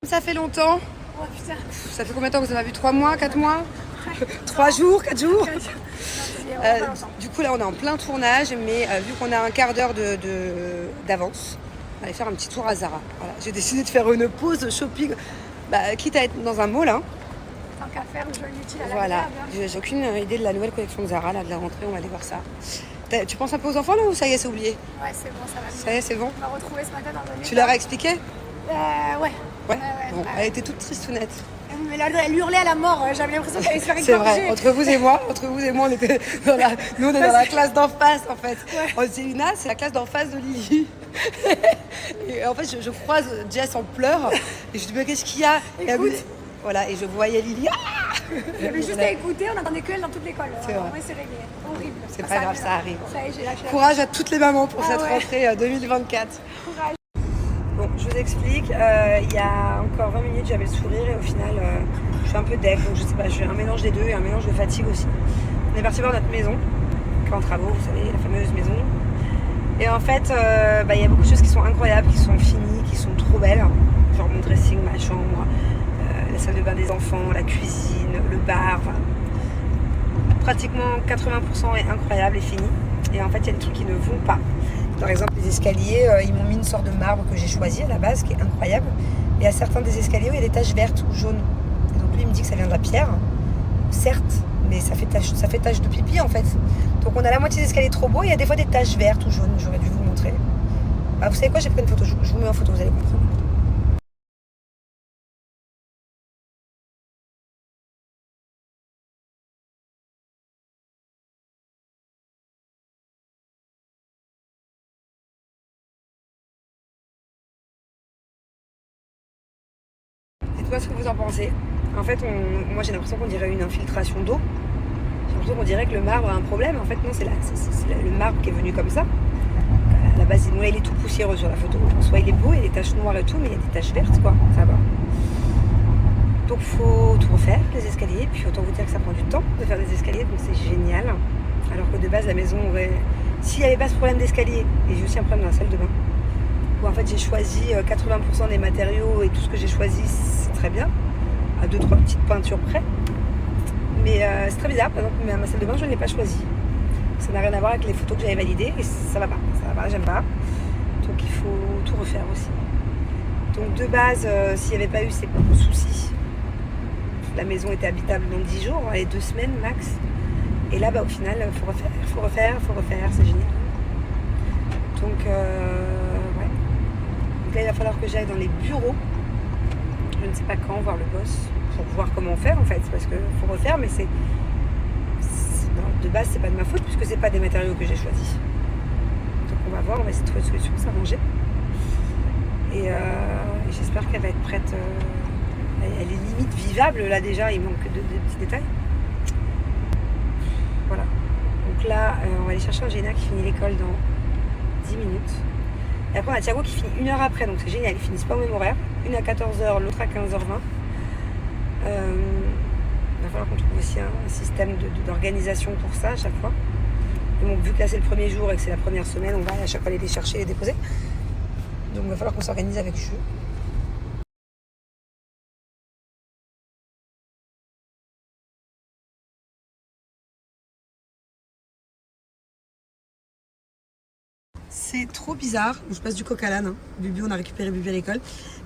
Ça fait longtemps. Oh putain. Ça fait combien de temps que vous avez vu? 3 mois, 4 mois? 3 jours, 4 jours? Du coup là on est en plein tournage, mais vu qu'on a un quart d'heure d'avance, on va aller faire un petit tour à Zara. Voilà. J'ai décidé de faire une pause shopping, quitte à être dans un mall. Tant qu'à faire, je l'utilise à la Voilà, merde. j'ai aucune idée de la nouvelle collection de Zara, là, de la rentrée, on va aller voir ça. Tu penses un peu aux enfants là ou ça y est, c'est oublié? Ouais, c'est bon, ça va mieux. Ça y est, c'est bon? On m'a retrouvée ce matin dans un Tu leur as expliqué? Ouais. Ouais. Bon, elle était toute tristounette. Mais là, elle hurlait à la mort, j'avais l'impression qu'elle allait se faire C'est égorger. vrai, entre vous et moi, on était dans la, nous on est dans la classe d'en face en fait. Ouais. C'est la classe d'en face de Lily. Et en fait, je croise Jess en pleurs et je dis mais qu'est-ce qu'il y a? Écoute. Voilà, et je voyais Lily. J'avais juste à écouter, on n'entendait que elle dans toute l'école. C'est vrai. Ouais, c'est réglé. Horrible. C'est pas grave, ça arrive. Ça y est, j'ai lâché la Courage à toutes les mamans pour cette ouais. rentrée 2024. courage. Bon, je vous explique, il y a encore 20 minutes j'avais le sourire et au final je suis un peu deck, donc je sais pas, j'ai un mélange des deux et un mélange de fatigue aussi. On est parti voir notre maison, qui est en travaux, vous savez, la fameuse maison. Et en fait, il y a beaucoup de choses qui sont incroyables, qui sont finies, qui sont trop belles. Genre mon dressing, ma chambre, la salle de bain des enfants, la cuisine, le bar. Enfin, pratiquement 80% est incroyable et fini. Et en fait, il y a des trucs qui ne vont pas. Par exemple, les escaliers, ils m'ont mis une sorte de marbre que j'ai choisi à la base, qui est incroyable. Et à certains des escaliers, il y a des taches vertes ou jaunes. Et donc lui, il me dit que ça vient de la pierre. Certes, mais ça fait tache de pipi en fait. Donc on a la moitié des escaliers trop beaux, il y a des fois des taches vertes ou jaunes, j'aurais dû vous montrer. Vous savez quoi, j'ai pris une photo, je vous mets en photo, vous allez comprendre. Dites-moi ce que vous en pensez. En fait, moi j'ai l'impression qu'on dirait une infiltration d'eau. J'ai l'impression qu'on dirait que le marbre a un problème. En fait, non, c'est le marbre qui est venu comme ça. À la base, il est tout poussiéreux sur la photo. En soi, il est beau, il y a des taches noires et tout, mais il y a des taches vertes, quoi. Ça va. Donc, faut tout refaire, les escaliers. Puis, autant vous dire que ça prend du temps de faire des escaliers, donc c'est génial. Alors que de base, la maison aurait. S'il n'y avait pas ce problème d'escalier, et j'ai aussi un problème dans la salle de bain, où en fait j'ai choisi 80% des matériaux et tout ce que j'ai choisi, c'est très bien, à 2-3 petites peintures près. Mais c'est très bizarre, par exemple, ma salle de bain, je ne l'ai pas choisie. Ça n'a rien à voir avec les photos que j'avais validées et ça va pas, j'aime pas. Donc il faut tout refaire aussi. Donc de base, s'il n'y avait pas eu ces soucis, la maison était habitable dans 10 jours, et 2 semaines max. Et là, au final, il faut refaire, c'est génial. Donc, ouais. Donc là, il va falloir que j'aille dans les bureaux. Je ne sais pas quand, voir le boss, pour voir comment faire en fait. Parce qu'il faut refaire, mais de base, c'est pas de ma faute, puisque c'est pas des matériaux que j'ai choisis. Donc on va voir, on va essayer de trouver une solution, s'arranger. Et j'espère qu'elle va être prête. Elle est limite vivable, là déjà, il manque de petits détails. Voilà. Donc là, on va aller chercher un Géna qui finit l'école dans 10 minutes. Et après, on a Thiago qui finit 1 heure après, donc c'est génial, ils finissent pas au même horaire. Une à 14h, l'autre à 15h20. Il va falloir qu'on trouve aussi un système d'organisation pour ça à chaque fois. Et bon, vu que là c'est le premier jour et que c'est la première semaine, on va à chaque fois aller les chercher et les déposer. Donc il va falloir qu'on s'organise avec eux. C'est trop bizarre. Je passe du coq à l'âne. Bubu, on a récupéré Bubu à l'école.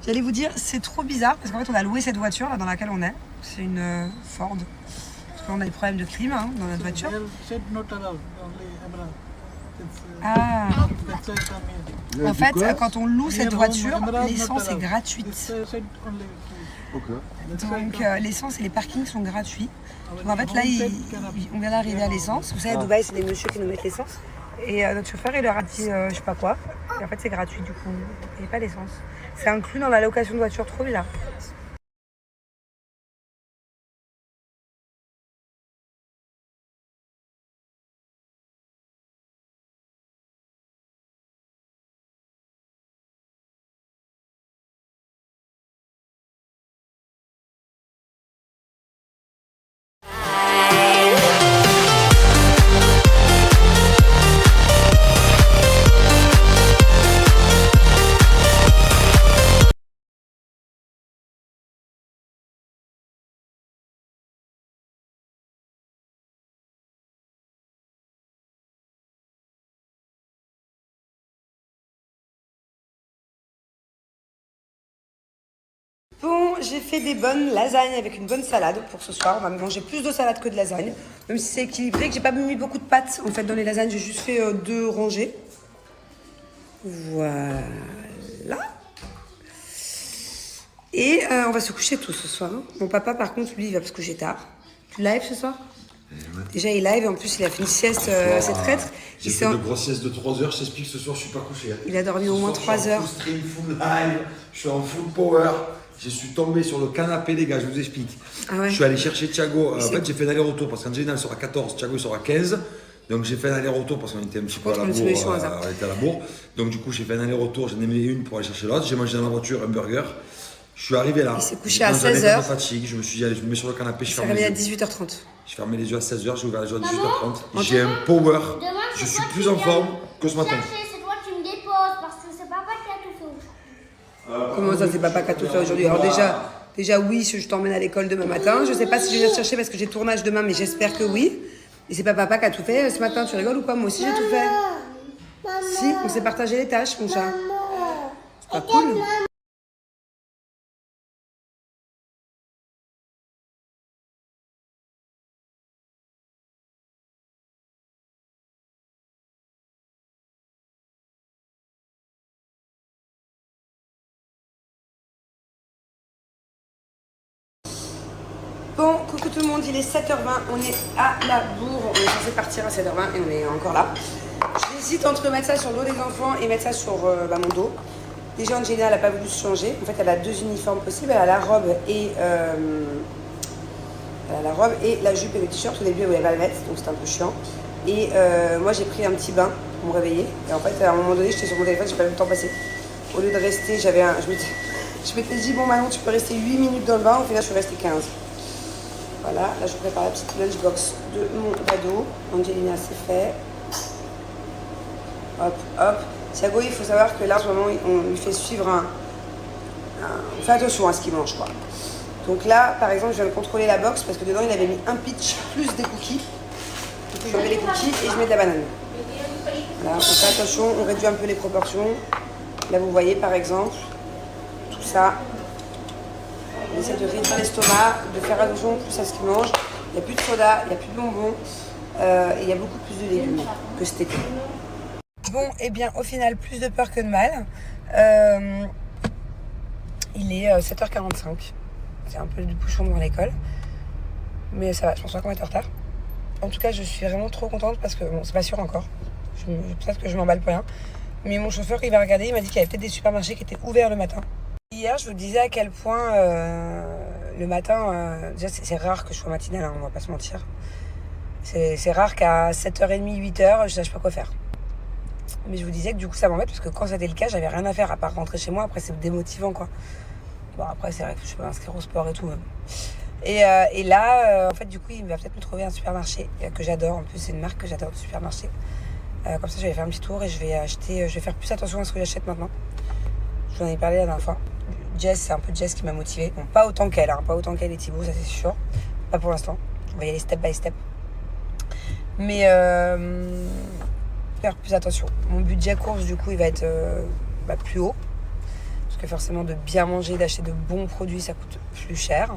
J'allais vous dire, c'est trop bizarre parce qu'en fait, on a loué cette voiture là dans laquelle on est. C'est une Ford. Parce qu'on a des problèmes de clim dans notre voiture. Ah. En fait, quand on loue cette voiture, l'essence est gratuite. Donc l'essence et les parkings sont gratuits. Donc en fait là, on vient d'arriver à l'essence. Vous savez, à Dubaï, c'est des messieurs qui nous mettent l'essence. Et notre chauffeur, il leur a dit je sais pas quoi. Et en fait, c'est gratuit du coup. Il n'y a pas d'essence. C'est inclus dans la location de voiture, trop bizarre. j'ai fait des bonnes lasagnes avec une bonne salade pour ce soir. On va manger plus de salade que de lasagne. Même si c'est équilibré, que j'ai pas mis beaucoup de pâtes. En fait, dans les lasagnes, j'ai juste fait 2 rangées. Voilà. Et on va se coucher tôt ce soir. Mon papa, par contre, lui, il va se coucher tard. Tu live ce soir? Déjà, il live et en plus, il a fait une sieste assez traître. J'ai fait une grosse sieste de 3 heures. Je t'explique, ce soir, je suis pas couché. Il a dormi au moins 3 heures. Je suis en full stream, full live. Je suis en full power. Je suis tombé sur le canapé, les gars, je vous explique. Ah ouais. Je suis allé chercher Thiago. En fait, j'ai fait un aller-retour parce qu'Angelina elle sort à 14, Thiago il sort à 15. Donc j'ai fait un aller-retour parce qu'on était un petit peu à la bourre. On était à la bourre. Donc du coup, j'ai fait un aller-retour. J'en ai mis une pour aller chercher l'autre. J'ai mangé dans la voiture un burger. Je suis arrivé là. Il s'est couché à 16h. Fatigue. Je me suis dit, allez, je me mets sur le canapé. Je suis arrivé à 18h30. Je fermais les yeux à 16h, j'ai ouvert les yeux à 18h30. J'ai un power. Je suis plus en forme que ce matin. C'est toi qui me déposes parce que c'est papa qui a tout fait. Comment ça, c'est papa qui a tout fait aujourd'hui? Alors déjà oui, je t'emmène à l'école demain matin. Je sais pas si je vais venir te chercher parce que j'ai tournage demain, mais j'espère que oui. Et c'est pas papa qui a tout fait ce matin, tu rigoles ou quoi? Moi aussi j'ai tout fait. Si, on s'est partagé les tâches, mon chat. C'est pas cool. Bon, coucou tout le monde, il est 7h20, on est à la bourre, on est censé partir à 7h20 et on est encore là. J'hésite entre mettre ça sur le dos des enfants et mettre ça sur mon dos. Déjà, Angelina, elle n'a pas voulu se changer. En fait, elle a 2 uniformes possibles, elle a la robe et la jupe et le t-shirt. Au début, elle voulait pas le mettre, donc c'était un peu chiant. Et moi, j'ai pris un petit bain pour me réveiller. Et en fait, à un moment donné, j'étais sur mon téléphone, j'ai pas eu le temps passer. Au lieu de rester, je m'étais dit, bon, Manon, tu peux rester 8 minutes dans le bain. Au final, je suis restée 15. Voilà, là je prépare la petite lunchbox de mon ado. Angelina, c'est fait. Hop, hop. Thiago, il faut savoir que là en ce moment, on lui fait suivre on fait attention à ce qu'il mange, quoi. Donc là, par exemple, je viens de contrôler la box parce que dedans, il avait mis un pitch plus des cookies. Du coup, je mets les cookies et je mets de la banane. Voilà, on fait attention, on réduit un peu les proportions. Là, vous voyez, par exemple, tout ça. On essaie de réduire l'estomac, de faire attention plus à ce qu'il mange. Il n'y a plus de soda, il n'y a plus de bonbons et il y a beaucoup plus de légumes que cet été. Bon, et bien au final, plus de peur que de mal. Il est 7h45. C'est un peu du bouchon devant l'école. Mais ça va, je pense pas qu'on va être en retard. En tout cas, je suis vraiment trop contente parce que, bon, c'est pas sûr encore. Peut-être que je m'emballe pour rien. Mais mon chauffeur, il va regarder, il m'a dit qu'il y avait peut-être des supermarchés qui étaient ouverts le matin. Hier, je vous disais à quel point le matin, déjà c'est rare que je sois matinale, hein, on va pas se mentir. C'est rare qu'à 7h30, 8h, je sache pas quoi faire. Mais je vous disais que du coup ça m'embête parce que quand c'était le cas, j'avais rien à faire à part rentrer chez moi. Après, c'est démotivant, quoi. Bon, après, c'est vrai que je suis pas inscrire au sport et tout. Même. Et là, en fait, du coup, il va peut-être me trouver un supermarché que j'adore. En plus, c'est une marque que j'adore, de supermarché. Comme ça, je vais faire un petit tour et je vais faire plus attention à ce que j'achète maintenant. Je vous en ai parlé la dernière fois. Jess, c'est un peu Jess qui m'a motivée. Bon, pas autant qu'elle, hein, pas autant qu'elle et Thibaut, ça c'est sûr. Pas pour l'instant. On va y aller step by step. Mais faire plus attention. Mon budget course, du coup, il va être plus haut. Parce que forcément, de bien manger, d'acheter de bons produits, ça coûte plus cher.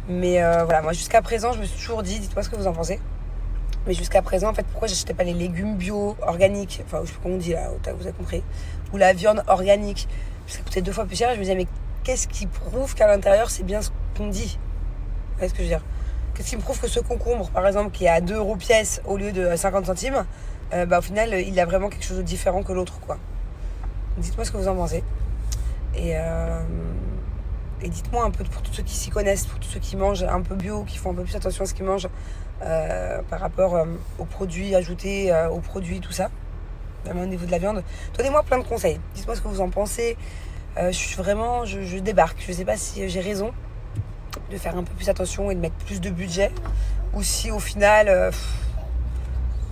Mais voilà, moi jusqu'à présent, je me suis toujours dit, dites-moi ce que vous en pensez. Mais jusqu'à présent, en fait, pourquoi j'achetais pas les légumes bio, organiques, enfin, je sais pas comment on dit là, vous avez compris, ou la viande organique, ça coûtait 2 fois plus cher. Et je me disais, mais qu'est-ce qui prouve qu'à l'intérieur, c'est bien ce qu'on dit? Vous voyez ce que je veux dire? Qu'est-ce qui me prouve que ce concombre, par exemple, qui est à 2 € pièce au lieu de 50 centimes, au final, il a vraiment quelque chose de différent que l'autre, quoi. Dites-moi ce que vous en pensez. Et dites-moi un peu pour tous ceux qui s'y connaissent, pour tous ceux qui mangent un peu bio, qui font un peu plus attention à ce qu'ils mangent par rapport aux produits ajoutés, aux produits, tout ça, même au niveau de la viande. Donnez-moi plein de conseils. Dites-moi ce que vous en pensez. Je débarque. Je ne sais pas si j'ai raison de faire un peu plus attention et de mettre plus de budget ou si au final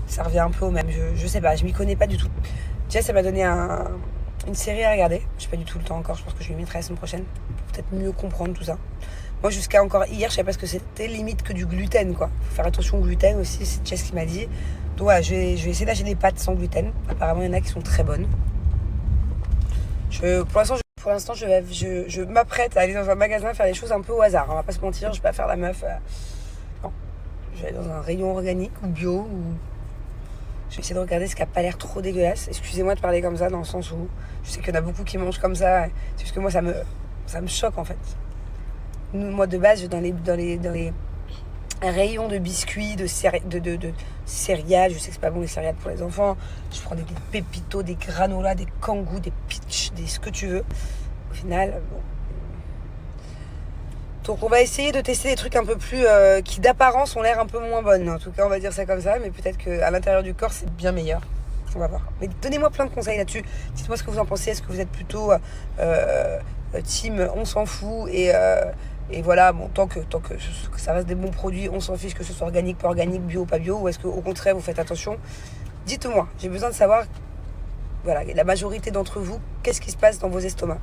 ça revient un peu au même. Je sais pas, je m'y connais pas du tout. Jess, elle m'a donné une série à regarder. J'ai pas du tout le temps encore, je pense que je lui mettrai la semaine prochaine pour peut-être mieux comprendre tout ça. Moi, jusqu'à encore hier, je savais pas ce que c'était, limite que du gluten, quoi. Faut faire attention au gluten aussi, c'est Jess qui m'a dit. Donc voilà, je vais essayer d'acheter des pâtes sans gluten. Apparemment, il y en a qui sont très bonnes. Pour l'instant, je pour l'instant, je m'apprête à aller dans un magasin faire les choses un peu au hasard. On va pas se mentir, je vais pas faire la meuf. Non, je vais aller dans un rayon organique ou bio. Ou... Je vais essayer de regarder ce qui a pas l'air trop dégueulasse. Excusez-moi de parler comme ça, dans le sens où je sais qu'il y en a beaucoup qui mangent comme ça. C'est juste que moi, ça me choque en fait. Moi, de base, dans les rayons de biscuits, de céréales, je sais que c'est pas bon les céréales pour les enfants. Je prends des pépitos, des granolas, des kangous, des pitch, ce que tu veux. Au final, bon. Donc on va essayer de tester des trucs un peu plus qui d'apparence ont l'air un peu moins bonnes. En tout cas, on va dire ça comme ça, mais peut-être qu'à l'intérieur du corps, c'est bien meilleur. On va voir. Mais donnez-moi plein de conseils là-dessus. Dites-moi ce que vous en pensez. Est-ce que vous êtes plutôt team on s'en fout et voilà, bon, tant que ça reste des bons produits, on s'en fiche que ce soit organique, pas organique, bio, pas bio, ou est-ce qu'au contraire vous faites attention? Dites-moi, j'ai besoin de savoir, voilà, la majorité d'entre vous, qu'est-ce qui se passe dans vos estomacs?